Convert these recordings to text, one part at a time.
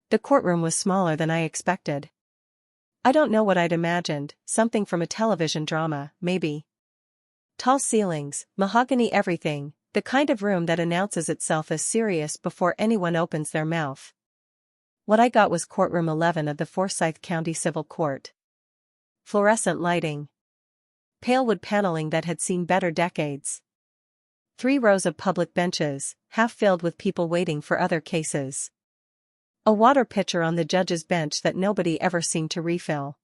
The courtroom was smaller than I expected. I don't know what I'd imagined, something from a television drama, maybe. Tall ceilings, mahogany everything, the kind of room that announces itself as serious before anyone opens their mouth. What I got was courtroom 11 of the Forsyth County Civil Court. Fluorescent lighting. Pale wood paneling that had seen better decades. 3 rows of public benches, half filled with people waiting for other cases. A water pitcher on the judge's bench that nobody ever seemed to refill.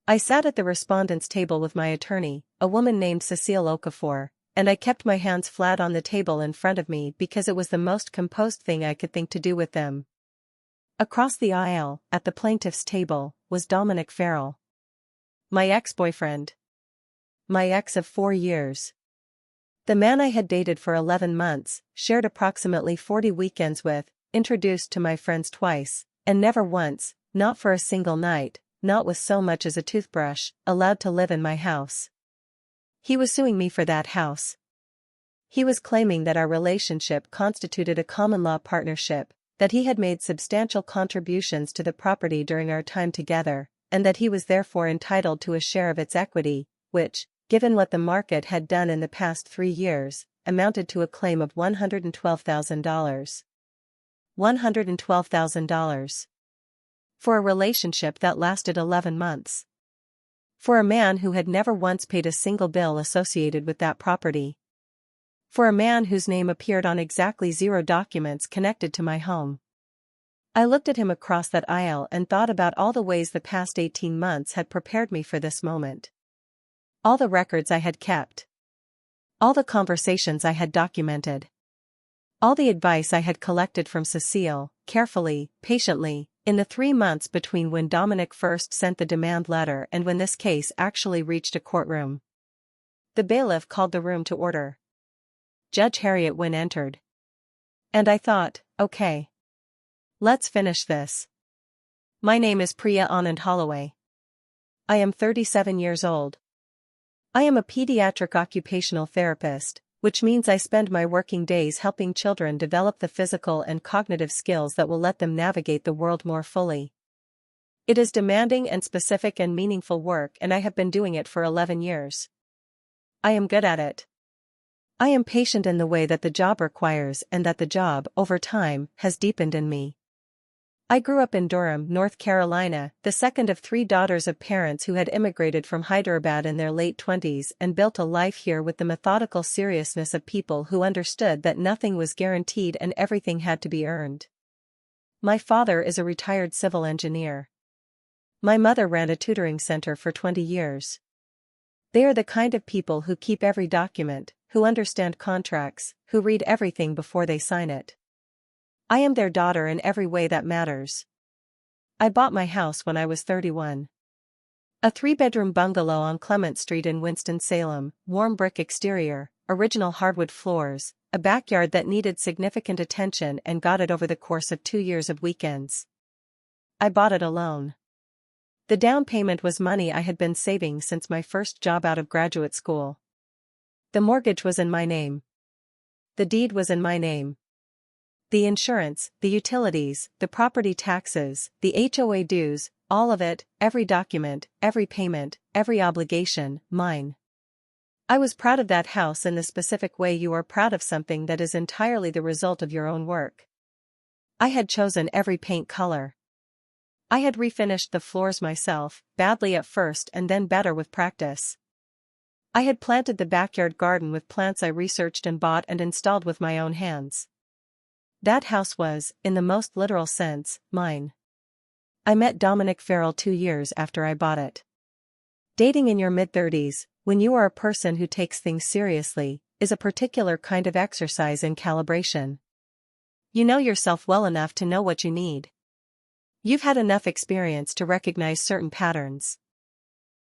I sat at the respondent's table with my attorney, a woman named Cecile Okafor, and I kept my hands flat on the table in front of me because it was the most composed thing I could think to do with them. Across the aisle, at the plaintiff's table, was Dominic Farrell. My ex-boyfriend. My ex of 4 years. The man I had dated for 11 months, shared approximately 40 weekends with, introduced to my friends twice, and never once, not for a single night, not with so much as a toothbrush, allowed to live in my house. He was suing me for that house. He was claiming that our relationship constituted a common-law partnership, that he had made substantial contributions to the property during our time together, and that he was therefore entitled to a share of its equity, which, given what the market had done in the past 3 years, amounted to a claim of $112,000. $112,000. For a relationship that lasted 11 months. For a man who had never once paid a single bill associated with that property. For a man whose name appeared on exactly 0 documents connected to my home. I looked at him across that aisle and thought about all the ways the past 18 months had prepared me for this moment. All the records I had kept. All the conversations I had documented. All the advice I had collected from Cecile, carefully, patiently, in the 3 months between when Dominic first sent the demand letter and when this case actually reached a courtroom. The bailiff called the room to order. Judge Harriet Wynne entered. And I thought, okay. Let's finish this. My name is Priya Anand Holloway. I am 37 years old. I am a pediatric occupational therapist, which means I spend my working days helping children develop the physical and cognitive skills that will let them navigate the world more fully. It is demanding and specific and meaningful work, and I have been doing it for 11 years. I am good at it. I am patient in the way that the job requires, and that the job, over time, has deepened in me. I grew up in Durham, North Carolina, the second of 3 daughters of parents who had immigrated from Hyderabad in their late 20s and built a life here with the methodical seriousness of people who understood that nothing was guaranteed and everything had to be earned. My father is a retired civil engineer. My mother ran a tutoring center for 20 years. They are the kind of people who keep every document, who understand contracts, who read everything before they sign it. I am their daughter in every way that matters. I bought my house when I was 31. A 3-bedroom bungalow on Clement Street in Winston-Salem, warm brick exterior, original hardwood floors, a backyard that needed significant attention, and got it over the course of 2 years of weekends. I bought it alone. The down payment was money I had been saving since my first job out of graduate school. The mortgage was in my name. The deed was in my name. The insurance, the utilities, the property taxes, the HOA dues, all of it, every document, every payment, every obligation, mine. I was proud of that house in the specific way you are proud of something that is entirely the result of your own work. I had chosen every paint color. I had refinished the floors myself, badly at first and then better with practice. I had planted the backyard garden with plants I researched and bought and installed with my own hands. That house was, in the most literal sense, mine. I met Dominic Farrell 2 years after I bought it. Dating in your mid-30s, when you are a person who takes things seriously, is a particular kind of exercise in calibration. You know yourself well enough to know what you need. You've had enough experience to recognize certain patterns.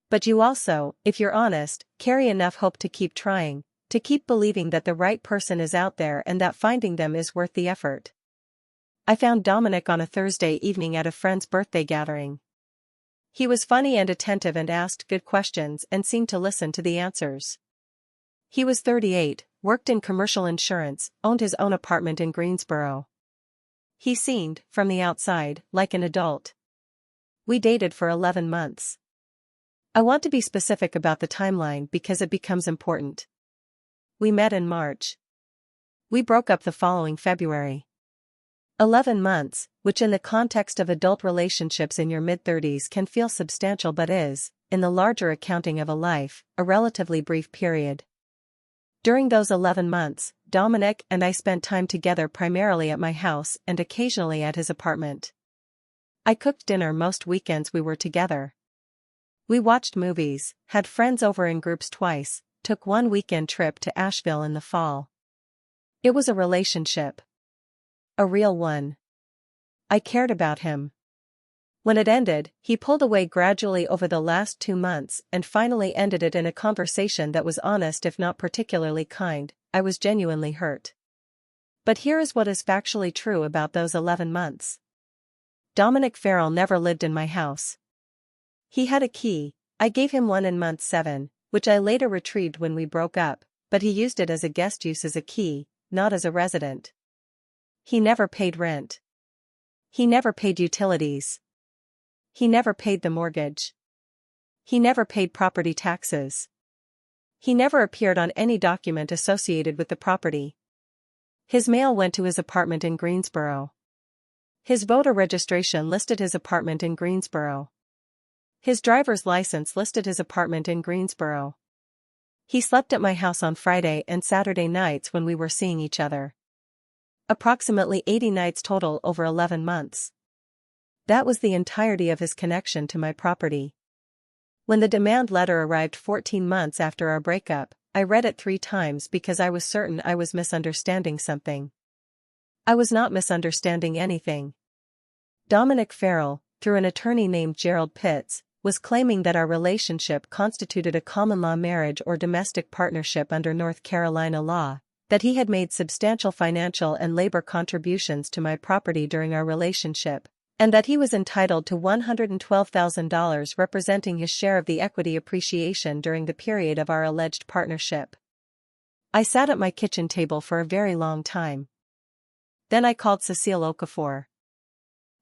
But you also, if you're honest, carry enough hope to keep trying, to keep believing that the right person is out there and that finding them is worth the effort. I found Dominic on a Thursday evening at a friend's birthday gathering. He was funny and attentive and asked good questions and seemed to listen to the answers. He was 38, worked in commercial insurance, owned his own apartment in Greensboro. He seemed, from the outside, like an adult. We dated for 11 months. I want to be specific about the timeline because it becomes important. We met in March. We broke up the following February. 11 months, which in the context of adult relationships in your mid-30s can feel substantial but is, in the larger accounting of a life, a relatively brief period. During those 11 months, Dominic and I spent time together primarily at my house and occasionally at his apartment. I cooked dinner most weekends we were together. We watched movies, had friends over in groups twice, took one weekend trip to Asheville in the fall. It was a relationship. A real one. I cared about him. When it ended, he pulled away gradually over the last 2 months and finally ended it in a conversation that was honest if not particularly kind. I was genuinely hurt. But here is what is factually true about those 11 months. Dominic Farrell never lived in my house. He had a key. I gave him one in month 7, which I later retrieved when we broke up, but he used it as a guest use as a key, not as a resident. He never paid rent. He never paid utilities. He never paid the mortgage. He never paid property taxes. He never appeared on any document associated with the property. His mail went to his apartment in Greensboro. His voter registration listed his apartment in Greensboro. His driver's license listed his apartment in Greensboro. He slept at my house on Friday and Saturday nights when we were seeing each other. Approximately 80 nights total over 11 months. That was the entirety of his connection to my property. When the demand letter arrived 14 months after our breakup, I read it 3 times because I was certain I was misunderstanding something. I was not misunderstanding anything. Dominic Farrell, through an attorney named Gerald Pitts, was claiming that our relationship constituted a common-law marriage or domestic partnership under North Carolina law, that he had made substantial financial and labor contributions to my property during our relationship, and that he was entitled to $112,000 representing his share of the equity appreciation during the period of our alleged partnership. I sat at my kitchen table for a very long time. Then I called Cecile Okafor.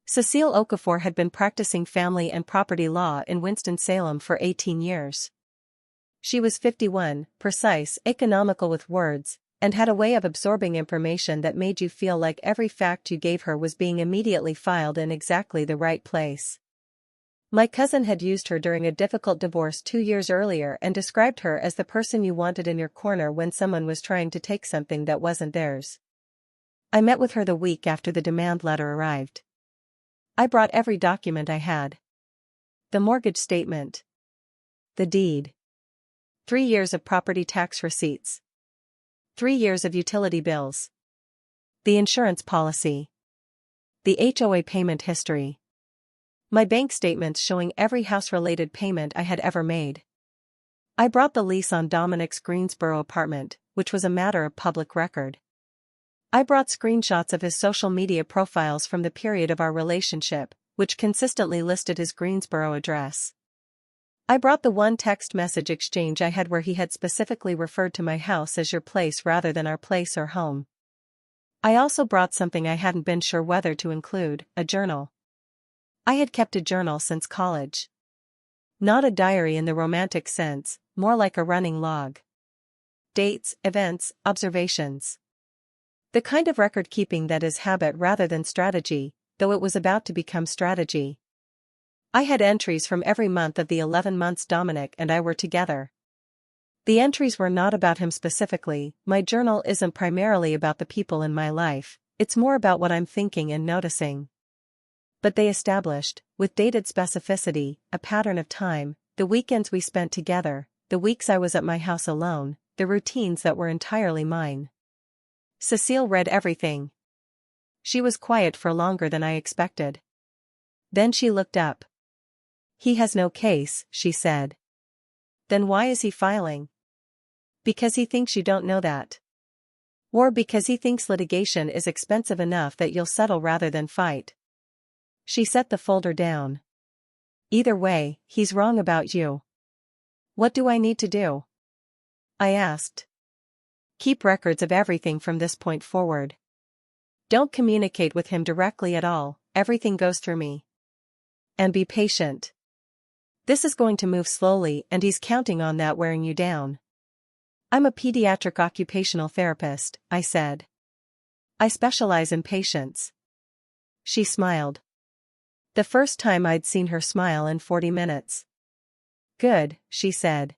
Cecile Okafor had been practicing family and property law in Winston-Salem for 18 years. She was 51, precise, economical with words, and had a way of absorbing information that made you feel like every fact you gave her was being immediately filed in exactly the right place. My cousin had used her during a difficult divorce 2 years earlier and described her as the person you wanted in your corner when someone was trying to take something that wasn't theirs. I met with her the week after the demand letter arrived. I brought every document I had. The mortgage statement. The deed. 3 years of property tax receipts. 3 years of utility bills. The insurance policy. The HOA payment history. My bank statements showing every house-related payment I had ever made. I brought the lease on Dominic's Greensboro apartment, which was a matter of public record. I brought screenshots of his social media profiles from the period of our relationship, which consistently listed his Greensboro address. I brought the one text message exchange I had where he had specifically referred to my house as your place rather than our place or home. I also brought something I hadn't been sure whether to include, a journal. I had kept a journal since college. Not a diary in the romantic sense, more like a running log. Dates, events, observations. The kind of record-keeping that is habit rather than strategy, though it was about to become strategy. I had entries from every month of the 11 months Dominic and I were together. The entries were not about him specifically. My journal isn't primarily about the people in my life, it's more about what I'm thinking and noticing. But they established, with dated specificity, a pattern of time, the weekends we spent together, the weeks I was at my house alone, the routines that were entirely mine. Cecile read everything. She was quiet for longer than I expected. Then she looked up. He has no case, she said. Then why is he filing? Because he thinks you don't know that. Or because he thinks litigation is expensive enough that you'll settle rather than fight. She set the folder down. Either way, he's wrong about you. What do I need to do? I asked. Keep records of everything from this point forward. Don't communicate with him directly at all, everything goes through me. And be patient. This is going to move slowly and he's counting on that wearing you down. I'm a pediatric occupational therapist, I said. I specialize in patients. She smiled. The first time I'd seen her smile in 40 minutes. Good, she said.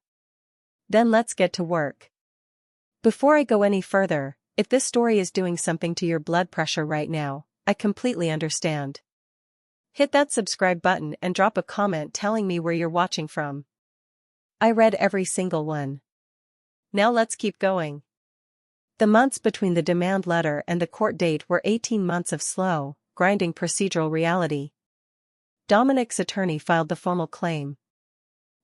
Then let's get to work. Before I go any further, if this story is doing something to your blood pressure right now, I completely understand. Hit that subscribe button and drop a comment telling me where you're watching from. I read every single one. Now let's keep going. The months between the demand letter and the court date were 18 months of slow, grinding procedural reality. Dominic's attorney filed the formal claim.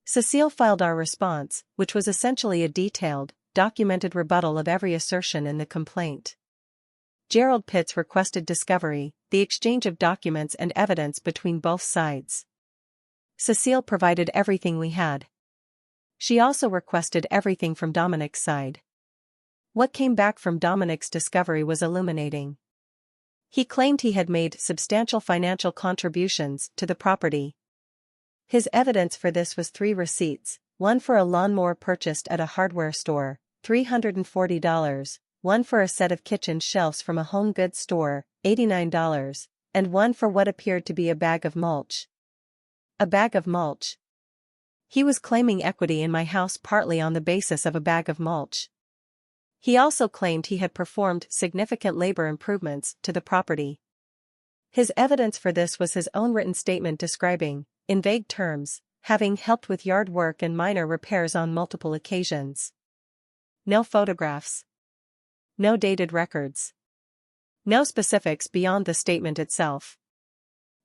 Cecile filed our response, which was essentially a detailed, documented rebuttal of every assertion in the complaint. Gerald Pitts requested discovery, the exchange of documents and evidence between both sides. Cecile provided everything we had. She also requested everything from Dominic's side. What came back from Dominic's discovery was illuminating. He claimed he had made substantial financial contributions to the property. His evidence for this was 3 receipts, one for a lawnmower purchased at a hardware store, $340, one for a set of kitchen shelves from a home goods store, $89, and one for what appeared to be a bag of mulch. A bag of mulch. He was claiming equity in my house partly on the basis of a bag of mulch. He also claimed he had performed significant labor improvements to the property. His evidence for this was his own written statement describing, in vague terms, having helped with yard work and minor repairs on multiple occasions. No photographs. No dated records. No specifics beyond the statement itself.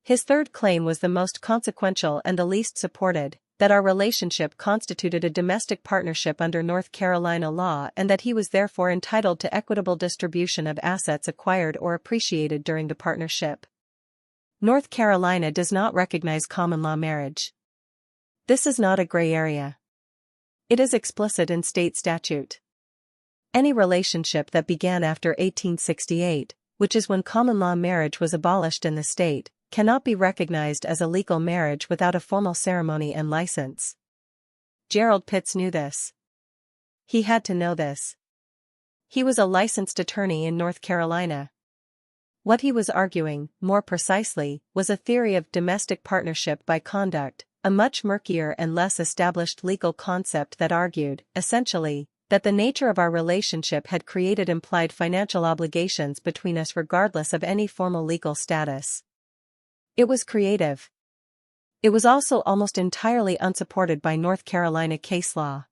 His third claim was the most consequential and the least supported, that our relationship constituted a domestic partnership under North Carolina law and that he was therefore entitled to equitable distribution of assets acquired or appreciated during the partnership. North Carolina does not recognize common law marriage. This is not a gray area. It is explicit in state statute. Any relationship that began after 1868, which is when common law marriage was abolished in the state, cannot be recognized as a legal marriage without a formal ceremony and license. Gerald Pitts knew this. He had to know this. He was a licensed attorney in North Carolina. What he was arguing, more precisely, was a theory of domestic partnership by conduct, a much murkier and less established legal concept that argued, essentially, that the nature of our relationship had created implied financial obligations between us regardless of any formal legal status. It was creative. It was also almost entirely unsupported by North Carolina case law.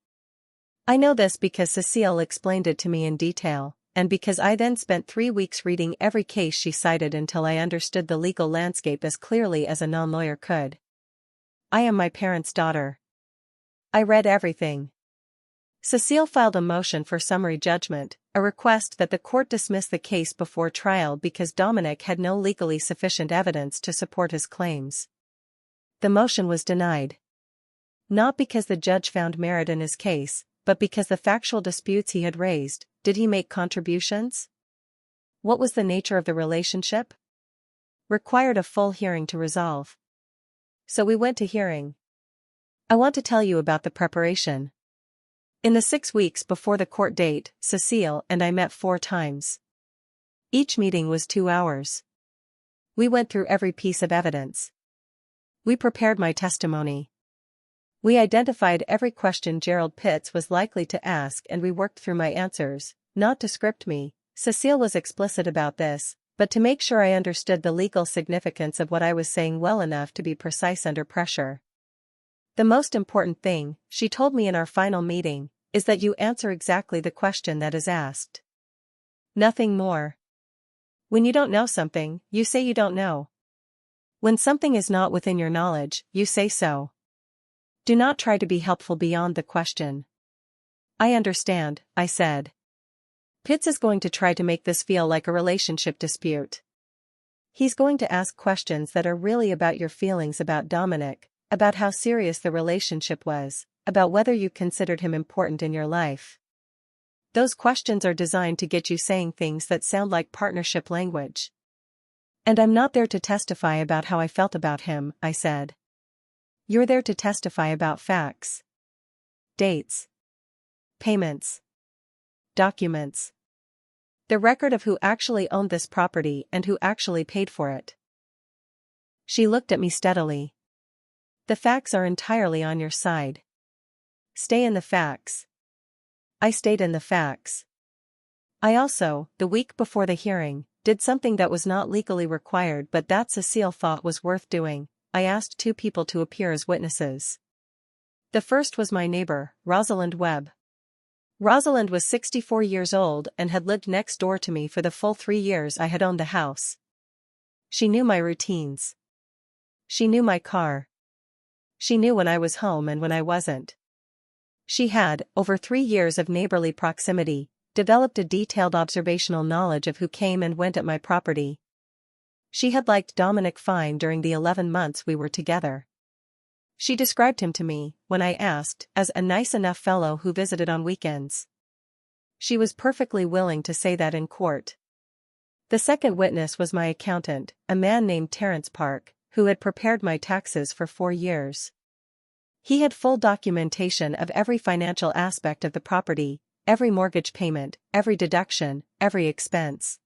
I know this because Cecile explained it to me in detail, and because I then spent 3 weeks reading every case she cited until I understood the legal landscape as clearly as a non-lawyer could. I am my parents' daughter. I read everything. Cecile filed a motion for summary judgment, a request that the court dismiss the case before trial because Dominic had no legally sufficient evidence to support his claims. The motion was denied. Not because the judge found merit in his case, but because the factual disputes he had raised. Did he make contributions? What was the nature of the relationship? Required a full hearing to resolve. So we went to hearing. I want to tell you about the preparation. In the 6 weeks before the court date, Cecile and I met 4 times. Each meeting was 2 hours. We went through every piece of evidence. We prepared my testimony. We identified every question Gerald Pitts was likely to ask and we worked through my answers, not to script me. Cecile was explicit about this, but to make sure I understood the legal significance of what I was saying well enough to be precise under pressure. The most important thing, she told me in our final meeting, is that you answer exactly the question that is asked. Nothing more. When you don't know something, you say you don't know. When something is not within your knowledge, you say so. Do not try to be helpful beyond the question. I understand, I said. Pitts is going to try to make this feel like a relationship dispute. He's going to ask questions that are really about your feelings about Dominic, about how serious the relationship was, about whether you considered him important in your life. Those questions are designed to get you saying things that sound like partnership language. And I'm not there to testify about how I felt about him, I said. You're there to testify about facts. Dates. Payments. Documents. The record of who actually owned this property and who actually paid for it. She looked at me steadily. The facts are entirely on your side. Stay in the facts. I stayed in the facts. I also, the week before the hearing, did something that was not legally required but that Cecile thought was worth doing. I asked 2 people to appear as witnesses. The first was my neighbor, Rosalind Webb. Rosalind was 64 years old and had lived next door to me for the full 3 years I had owned the house. She knew my routines. She knew my car. She knew when I was home and when I wasn't. She had, over 3 years of neighborly proximity, developed a detailed observational knowledge of who came and went at my property. She had liked Dominic fine during the 11 months we were together. She described him to me, when I asked, as a nice enough fellow who visited on weekends. She was perfectly willing to say that in court. The second witness was my accountant, a man named Terrence Park, who had prepared my taxes for 4 years. He had full documentation of every financial aspect of the property, every mortgage payment, every deduction, every expense.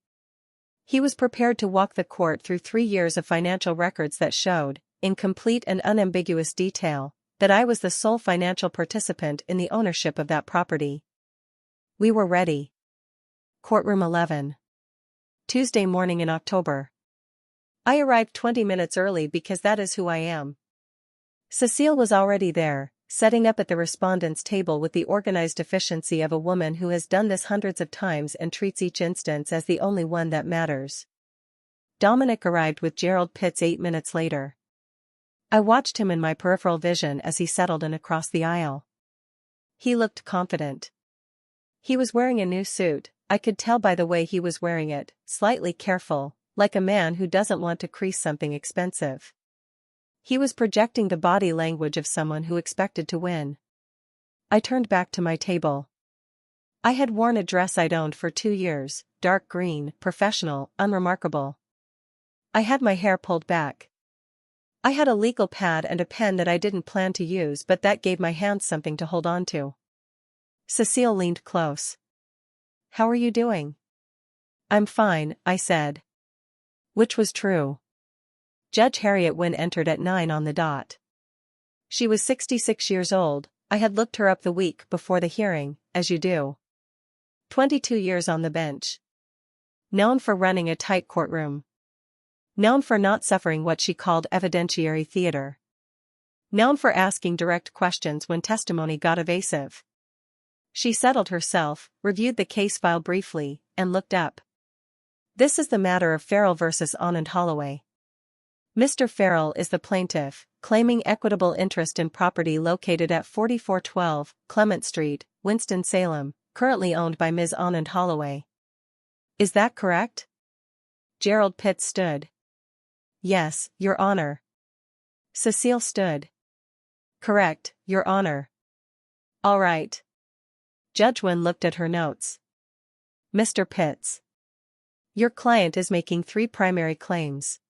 He was prepared to walk the court through 3 years of financial records that showed, in complete and unambiguous detail, that I was the sole financial participant in the ownership of that property. We were ready. Courtroom 11. Tuesday morning in October. I arrived 20 minutes early because that is who I am. Cecile was already there, setting up at the respondent's table with the organized efficiency of a woman who has done this hundreds of times and treats each instance as the only one that matters. Dominic arrived with Gerald Pitts 8 minutes later. I watched him in my peripheral vision as he settled in across the aisle. He looked confident. He was wearing a new suit, I could tell by the way he was wearing it, slightly careful, like a man who doesn't want to crease something expensive. He was projecting the body language of someone who expected to win. I turned back to my table. I had worn a dress I'd owned for 2 years, dark green, professional, unremarkable. I had my hair pulled back. I had a legal pad and a pen that I didn't plan to use but that gave my hands something to hold on to. Cecile leaned close. "How are you doing?" "I'm fine," I said. Which was true. Judge Harriet Wynne entered at 9 on the dot. She was 66 years old, I had looked her up the week before the hearing, as you do. 22 years on the bench. Known for running a tight courtroom. Known for not suffering what she called evidentiary theater. Known for asking direct questions when testimony got evasive. She settled herself, reviewed the case file briefly, and looked up. This is the matter of Farrell versus Anand Holloway. Mr. Farrell is the plaintiff, claiming equitable interest in property located at 4412 Clement Street, Winston-Salem, currently owned by Ms. Anand Holloway. Is that correct? Gerald Pitts stood. Yes, Your Honor. Cecile stood. Correct, Your Honor. All right. Judge Wynne looked at her notes. Mr. Pitts. Your client is making 3 primary claims.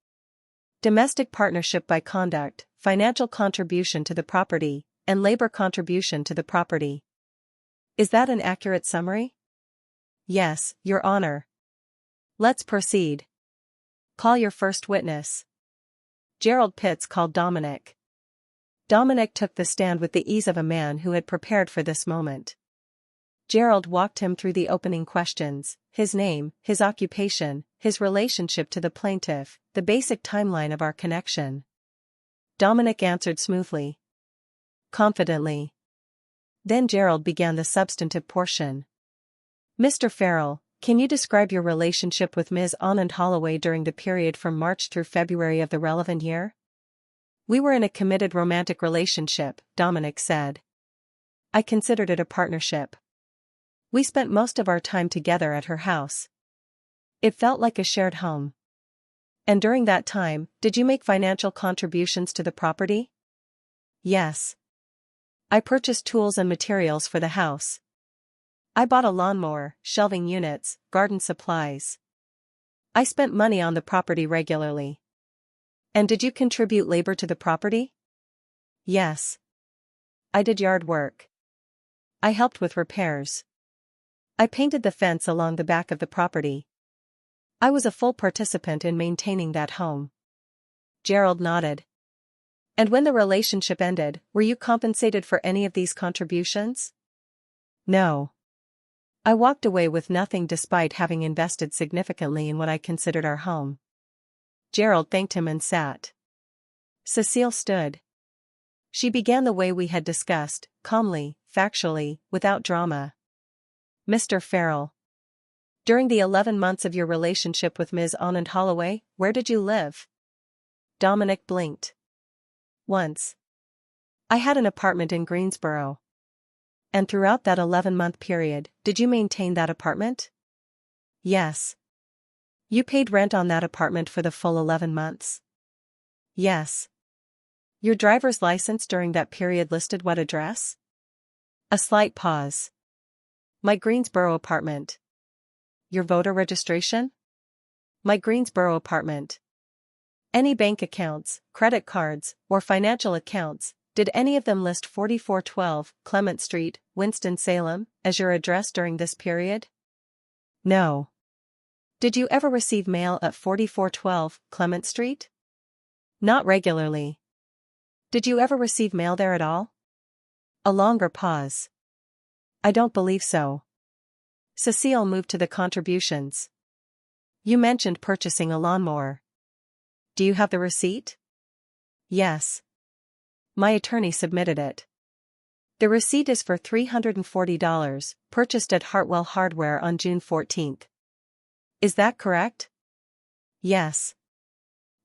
Domestic partnership by conduct, financial contribution to the property, and labor contribution to the property. Is that an accurate summary? Yes, Your Honor. Let's proceed. Call your first witness. Gerald Pitts called Dominic. Dominic took the stand with the ease of a man who had prepared for this moment. Gerald walked him through the opening questions, his name, his occupation, his relationship to the plaintiff, the basic timeline of our connection. Dominic answered smoothly. Confidently. Then Gerald began the substantive portion. Mr. Farrell, can you describe your relationship with Ms. Anand Holloway during the period from March through February of the relevant year? We were in a committed romantic relationship, Dominic said. I considered it a partnership. We spent most of our time together at her house. It felt like a shared home. And during that time, did you make financial contributions to the property? Yes. I purchased tools and materials for the house. I bought a lawnmower, shelving units, garden supplies. I spent money on the property regularly. And did you contribute labor to the property? Yes. I did yard work. I helped with repairs. I painted the fence along the back of the property. I was a full participant in maintaining that home. Gerald nodded. And when the relationship ended, were you compensated for any of these contributions? No. I walked away with nothing despite having invested significantly in what I considered our home. Gerald thanked him and sat. Cecile stood. She began the way we had discussed, calmly, factually, without drama. Mr. Farrell. During the 11 months of your relationship with Ms. Anand Holloway, where did you live? Dominic blinked. Once. I had an apartment in Greensboro. And throughout that 11-month period, did you maintain that apartment? Yes. You paid rent on that apartment for the full 11 months? Yes. Your driver's license during that period listed what address? A slight pause. My Greensboro apartment. Your voter registration? My Greensboro apartment. Any bank accounts, credit cards, or financial accounts, did any of them list 4412 Clement Street, Winston-Salem, as your address during this period? No. Did you ever receive mail at 4412 Clement Street? Not regularly. Did you ever receive mail there at all? A longer pause. I don't believe so. Cecile moved to the contributions. You mentioned purchasing a lawnmower. Do you have the receipt? Yes. My attorney submitted it. The receipt is for $340, purchased at Hartwell Hardware on June 14th. Is that correct? Yes.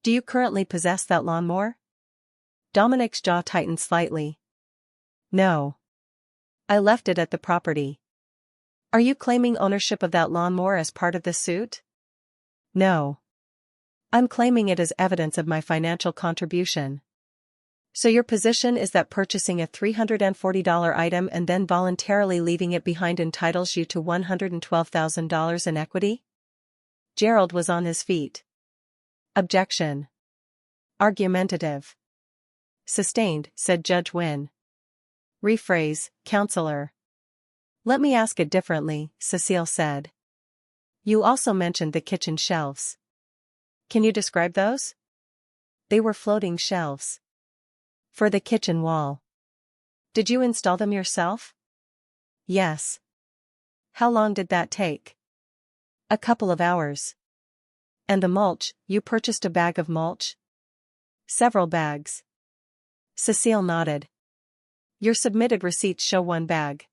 Do you currently possess that lawnmower? Dominic's jaw tightened slightly. No. I left it at the property. Are you claiming ownership of that lawnmower as part of the suit? No. I'm claiming it as evidence of my financial contribution. So your position is that purchasing a $340 item and then voluntarily leaving it behind entitles you to $112,000 in equity? Gerald was on his feet. Objection. Argumentative. Sustained, said Judge Wynn. Rephrase, counselor. Let me ask it differently, Cecile said. You also mentioned the kitchen shelves. Can you describe those? They were floating shelves. For the kitchen wall. Did you install them yourself? Yes. How long did that take? A couple of hours. And the mulch, you purchased a bag of mulch? Several bags. Cecile nodded. Your submitted receipts show one bag.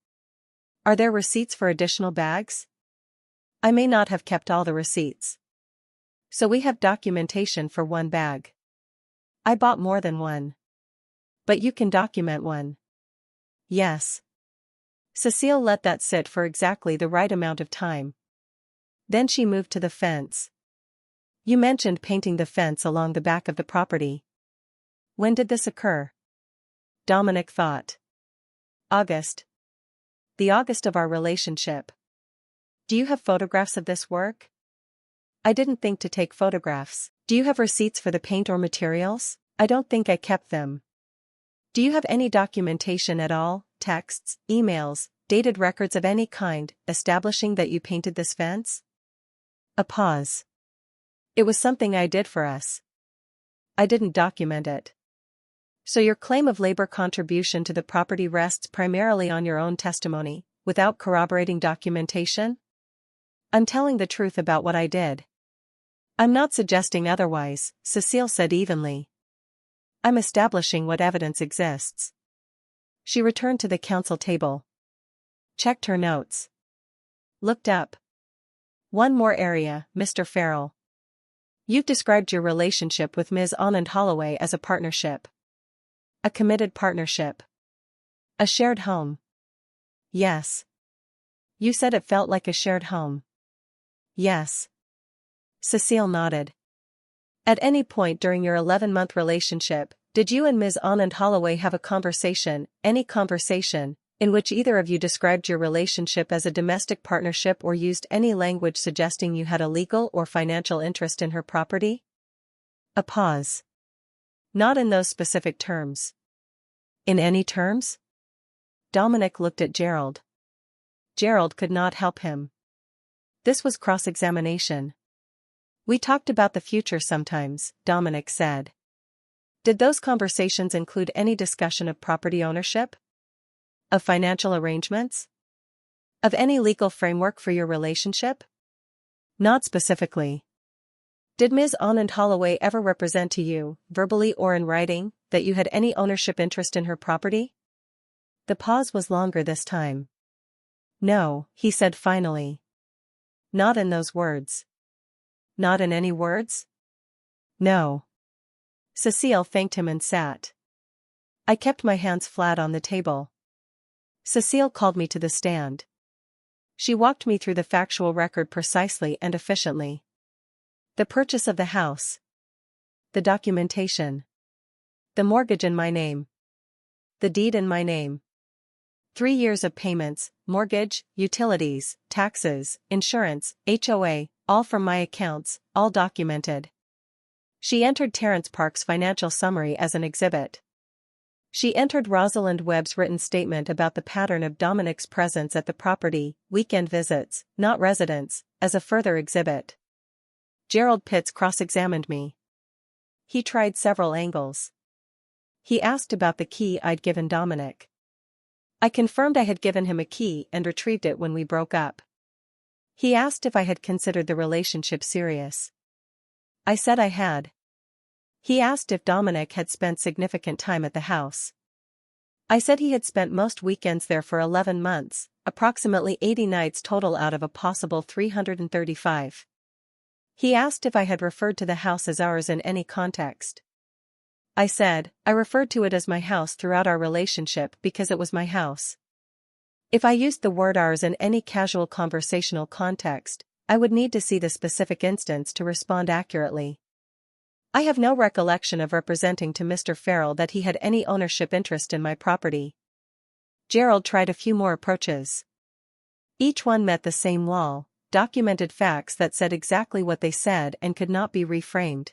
Are there receipts for additional bags? I may not have kept all the receipts. So we have documentation for one bag. I bought more than one. But you can document one. Yes. Cecile let that sit for exactly the right amount of time. Then she moved to the fence. You mentioned painting the fence along the back of the property. When did this occur? Dominic thought. August. The August of our relationship. Do you have photographs of this work? I didn't think to take photographs. Do you have receipts for the paint or materials? I don't think I kept them. Do you have any documentation at all, texts, emails, dated records of any kind, establishing that you painted this fence? A pause. It was something I did for us. I didn't document it. So your claim of labor contribution to the property rests primarily on your own testimony, without corroborating documentation? I'm telling the truth about what I did. I'm not suggesting otherwise, Cecile said evenly. I'm establishing what evidence exists. She returned to the counsel table. Checked her notes. Looked up. One more area, Mr. Farrell. You've described your relationship with Ms. Anand Holloway as a partnership. A committed partnership. A shared home. Yes. You said it felt like a shared home. Yes. Cecile nodded. At any point during your 11-month relationship, did you and Ms. Anand Holloway have a conversation, any conversation, in which either of you described your relationship as a domestic partnership or used any language suggesting you had a legal or financial interest in her property? A pause. Not in those specific terms. In any terms? Dominic looked at Gerald. Gerald could not help him. This was cross-examination. We talked about the future sometimes, Dominic said. Did those conversations include any discussion of property ownership? Of financial arrangements? Of any legal framework for your relationship? Not specifically. Did Ms. Anand Holloway ever represent to you, verbally or in writing, that you had any ownership interest in her property? The pause was longer this time. No, he said finally. Not in those words. Not in any words? No. Cecile thanked him and sat. I kept my hands flat on the table. Cecile called me to the stand. She walked me through the factual record precisely and efficiently. The purchase of the house. The documentation. The mortgage in my name. The deed in my name. 3 years of payments, mortgage, utilities, taxes, insurance, HOA, all from my accounts, all documented. She entered Terrence Park's financial summary as an exhibit. She entered Rosalind Webb's written statement about the pattern of Dominic's presence at the property, weekend visits, not residence, as a further exhibit. Gerald Pitts cross-examined me. He tried several angles. He asked about the key I'd given Dominic. I confirmed I had given him a key and retrieved it when we broke up. He asked if I had considered the relationship serious. I said I had. He asked if Dominic had spent significant time at the house. I said he had spent most weekends there for 11 months, approximately 80 nights total out of a possible 335. He asked if I had referred to the house as ours in any context. I said, I referred to it as my house throughout our relationship because it was my house. If I used the word ours in any casual conversational context, I would need to see the specific instance to respond accurately. I have no recollection of representing to Mr. Farrell that he had any ownership interest in my property. Gerald tried a few more approaches. Each one met the same wall, documented facts that said exactly what they said and could not be reframed.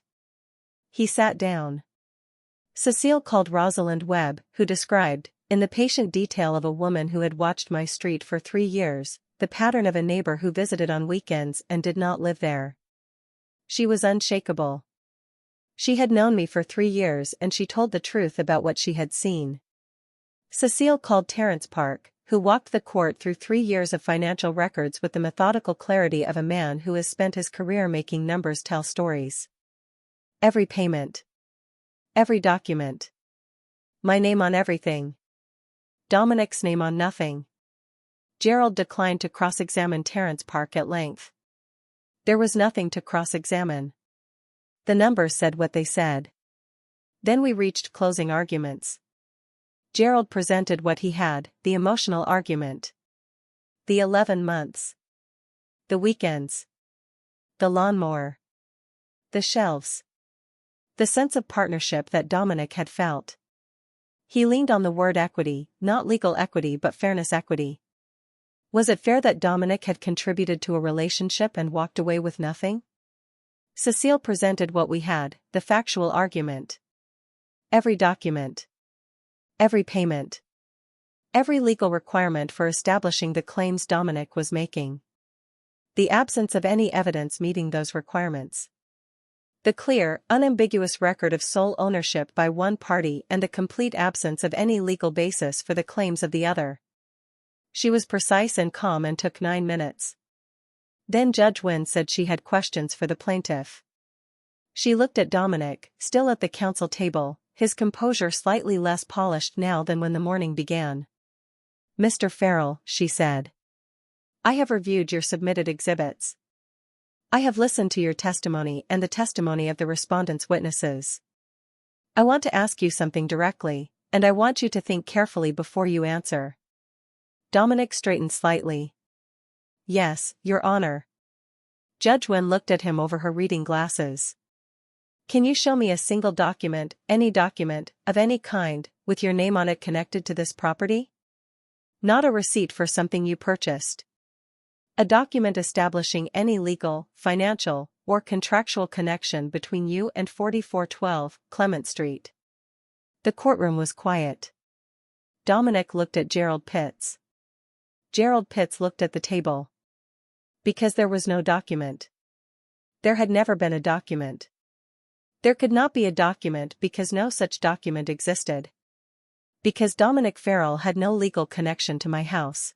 He sat down. Cecile called Rosalind Webb, who described, in the patient detail of a woman who had watched my street for 3 years, the pattern of a neighbor who visited on weekends and did not live there. She was unshakable. She had known me for 3 years and she told the truth about what she had seen. Cecile called Terrence Park, who walked the court through 3 years of financial records with the methodical clarity of a man who has spent his career making numbers tell stories. Every payment. Every document. My name on everything. Dominic's name on nothing. Gerald declined to cross-examine Terrence Park at length. There was nothing to cross-examine. The numbers said what they said. Then we reached closing arguments. Gerald presented what he had, the emotional argument. The 11 months. The weekends. The lawnmower. The shelves. The sense of partnership that Dominic had felt. He leaned on the word equity, not legal equity but fairness equity. Was it fair that Dominic had contributed to a relationship and walked away with nothing? Cecile presented what we had, the factual argument. Every document. Every payment. Every legal requirement for establishing the claims Dominic was making. The absence of any evidence meeting those requirements. The clear, unambiguous record of sole ownership by one party and the complete absence of any legal basis for the claims of the other. She was precise and calm and took 9 minutes. Then Judge Wynn said she had questions for the plaintiff. She looked at Dominic, still at the counsel table, his composure slightly less polished now than when the morning began. Mr. Farrell, she said. I have reviewed your submitted exhibits. I have listened to your testimony and the testimony of the respondent's witnesses. I want to ask you something directly, and I want you to think carefully before you answer. Dominic straightened slightly. Yes, Your Honor. Judge Wynn looked at him over her reading glasses. Can you show me a single document, of any kind, with your name on it connected to this property? Not a receipt for something you purchased. A document establishing any legal, financial, or contractual connection between you and 4412 Clement Street. The courtroom was quiet. Dominic looked at Gerald Pitts. Gerald Pitts looked at the table. Because there was no document. There had never been a document. There could not be a document because no such document existed. Because Dominic Farrell had no legal connection to my house.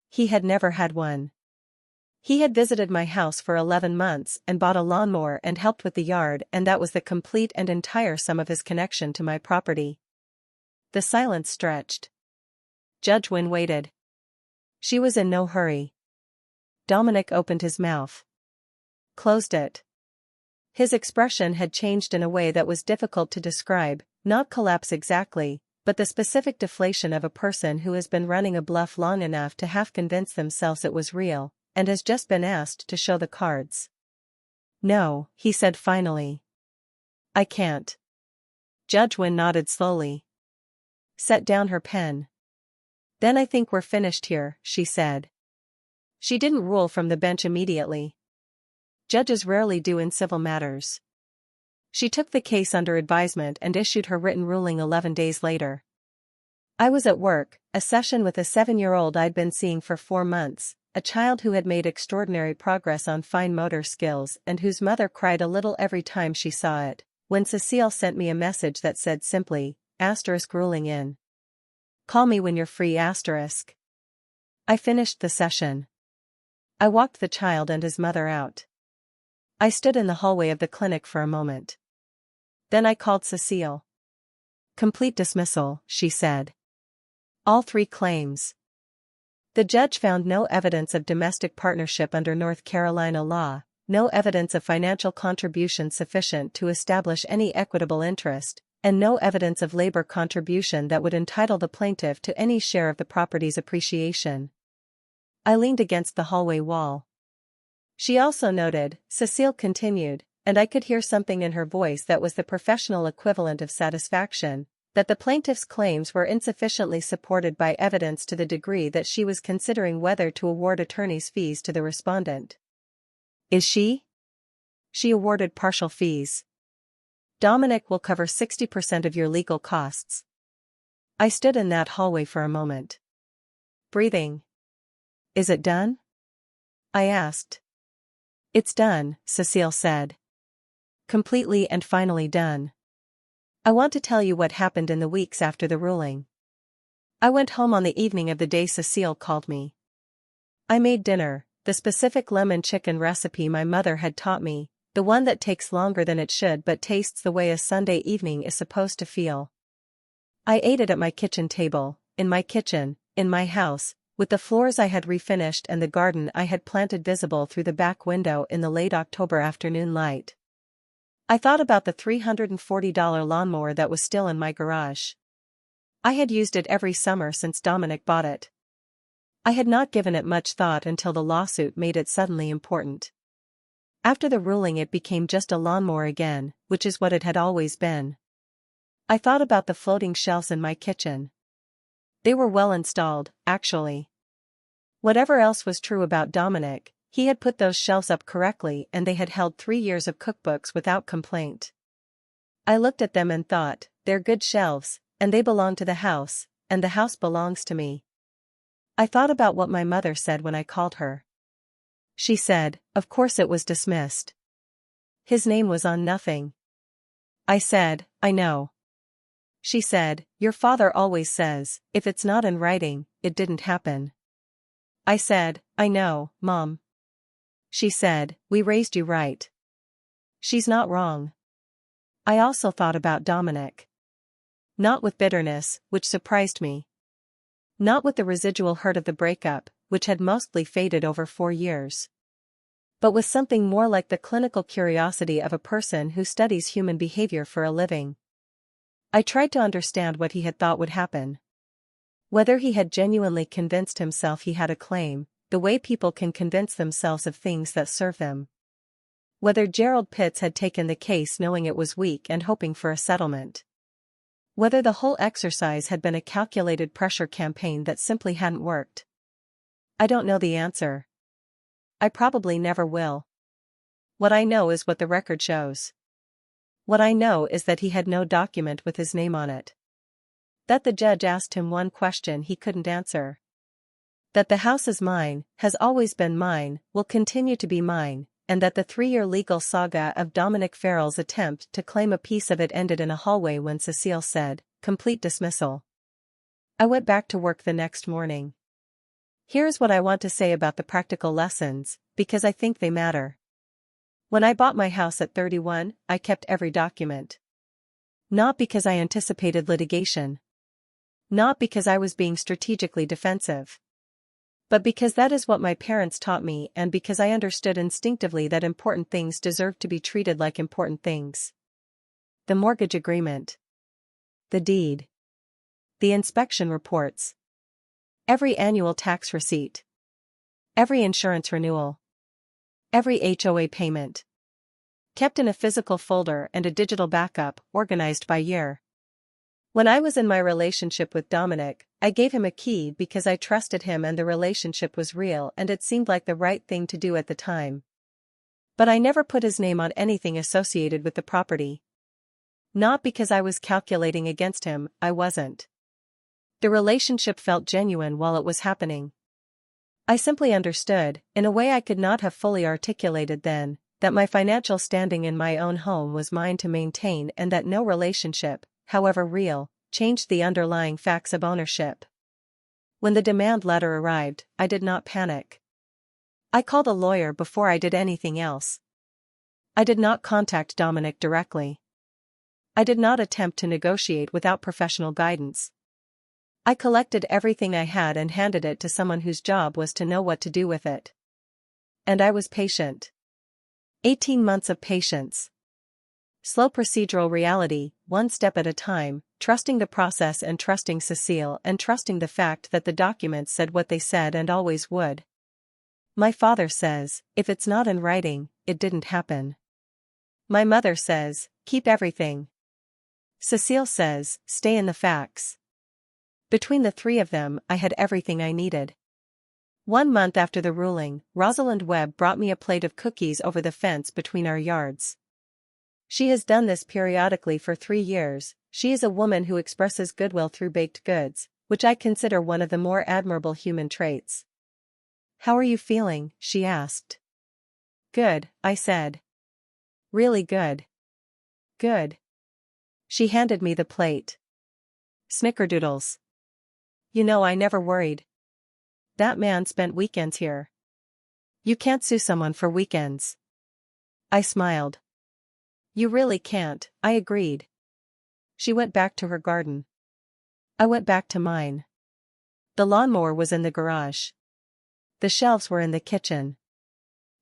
He had never had one. He had visited my house for 11 months and bought a lawnmower and helped with the yard, and that was the complete and entire sum of his connection to my property. The silence stretched. Judge Wynne waited. She was in no hurry. Dominic opened his mouth. Closed it. His expression had changed in a way that was difficult to describe, not collapse exactly, but the specific deflation of a person who has been running a bluff long enough to half convince themselves it was real, and has just been asked to show the cards. No, he said finally. I can't. Judge Wynne nodded slowly. Set down her pen. Then I think we're finished here, she said. She didn't rule from the bench immediately. Judges rarely do in civil matters. She took the case under advisement and issued her written ruling 11 days later. I was at work, a session with a 7-year-old I'd been seeing for 4 months, a child who had made extraordinary progress on fine motor skills and whose mother cried a little every time she saw it, when Cecile sent me a message that said simply, *ruling in. Call me when you're free*. I finished the session. I walked the child and his mother out. I stood in the hallway of the clinic for a moment. Then I called Cecile. Complete dismissal, she said. All 3 claims. The judge found no evidence of domestic partnership under North Carolina law, no evidence of financial contribution sufficient to establish any equitable interest, and no evidence of labor contribution that would entitle the plaintiff to any share of the property's appreciation. I leaned against the hallway wall. She also noted, Cecile continued, and I could hear something in her voice that was the professional equivalent of satisfaction, that the plaintiff's claims were insufficiently supported by evidence to the degree that she was considering whether to award attorney's fees to the respondent. Is she? She awarded partial fees. Dominic will cover 60% of your legal costs. I stood in that hallway for a moment. Breathing. Is it done? I asked. It's done, Cecile said. Completely and finally done. I want to tell you what happened in the weeks after the ruling. I went home on the evening of the day Cecile called me. I made dinner, the specific lemon chicken recipe my mother had taught me, the one that takes longer than it should but tastes the way a Sunday evening is supposed to feel. I ate it at my kitchen table, in my kitchen, in my house, with the floors I had refinished and the garden I had planted visible through the back window in the late October afternoon light. I thought about the $340 lawnmower that was still in my garage. I had used it every summer since Dominic bought it. I had not given it much thought until the lawsuit made it suddenly important. After the ruling it became just a lawnmower again, which is what it had always been. I thought about the floating shelves in my kitchen. They were well installed, actually. Whatever else was true about Dominic, he had put those shelves up correctly and they had held 3 years of cookbooks without complaint. I looked at them and thought, they're good shelves, and they belong to the house, and the house belongs to me. I thought about what my mother said when I called her. She said, of course it was dismissed. His name was on nothing. I said, I know. She said, your father always says, if it's not in writing, it didn't happen. I said, I know, Mom. She said, we raised you right. She's not wrong. I also thought about Dominic. Not with bitterness, which surprised me. Not with the residual hurt of the breakup, which had mostly faded over 4 years. But with something more like the clinical curiosity of a person who studies human behavior for a living. I tried to understand what he had thought would happen. Whether he had genuinely convinced himself he had a claim, the way people can convince themselves of things that serve them. Whether Gerald Pitts had taken the case knowing it was weak and hoping for a settlement. Whether the whole exercise had been a calculated pressure campaign that simply hadn't worked. I don't know the answer. I probably never will. What I know is what the record shows. What I know is that he had no document with his name on it. That the judge asked him one question he couldn't answer. That the house is mine, has always been mine, will continue to be mine, and that the 3-year legal saga of Dominic Farrell's attempt to claim a piece of it ended in a hallway when Cecile said, "Complete dismissal." I went back to work the next morning. Here's what I want to say about the practical lessons, because I think they matter. When I bought my house at 31, I kept every document. Not because I anticipated litigation. Not because I was being strategically defensive. But because that is what my parents taught me, and because I understood instinctively that important things deserve to be treated like important things. The mortgage agreement. The deed. The inspection reports. Every annual tax receipt. Every insurance renewal. Every HOA payment. Kept in a physical folder and a digital backup, organized by year. When I was in my relationship with Dominic, I gave him a key because I trusted him and the relationship was real and it seemed like the right thing to do at the time. But I never put his name on anything associated with the property. Not because I was calculating against him, I wasn't. The relationship felt genuine while it was happening. I simply understood, in a way I could not have fully articulated then, that my financial standing in my own home was mine to maintain and that no relationship, however real, changed the underlying facts of ownership. When the demand letter arrived, I did not panic. I called a lawyer before I did anything else. I did not contact Dominic directly. I did not attempt to negotiate without professional guidance. I collected everything I had and handed it to someone whose job was to know what to do with it. And I was patient. 18 months of patience. Slow procedural reality, one step at a time, trusting the process and trusting Cecile and trusting the fact that the documents said what they said and always would. My father says, if it's not in writing, it didn't happen. My mother says, keep everything. Cecile says, stay in the facts. Between the three of them, I had everything I needed. 1 month after the ruling, Rosalind Webb brought me a plate of cookies over the fence between our yards. She has done this periodically for 3 years. She is a woman who expresses goodwill through baked goods, which I consider one of the more admirable human traits. How are you feeling? She asked. Good, I said. Really good. Good. She handed me the plate. Snickerdoodles. You know, I never worried. That man spent weekends here. You can't sue someone for weekends. I smiled. You really can't, I agreed. She went back to her garden. I went back to mine. The lawnmower was in the garage. The shelves were in the kitchen.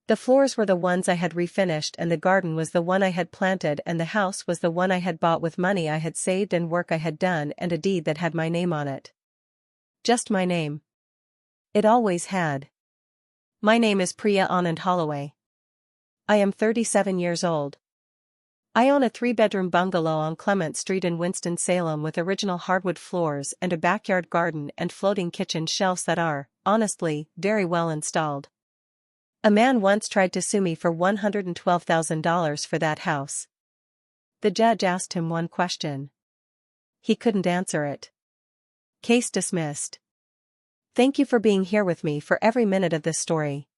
The floors were the ones I had refinished and the garden was the one I had planted and the house was the one I had bought with money I had saved and work I had done and a deed that had my name on it. Just my name. It always had. My name is Priya Anand Holloway. I am 37 years old. I own a 3-bedroom bungalow on Clement Street in Winston-Salem with original hardwood floors and a backyard garden and floating kitchen shelves that are, honestly, very well installed. A man once tried to sue me for $112,000 for that house. The judge asked him one question. He couldn't answer it. Case dismissed. Thank you for being here with me for every minute of this story.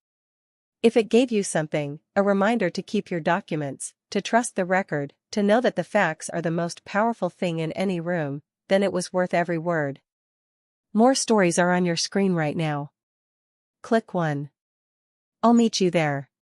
If it gave you something, a reminder to keep your documents, to trust the record, to know that the facts are the most powerful thing in any room, then it was worth every word. More stories are on your screen right now. Click one. I'll meet you there.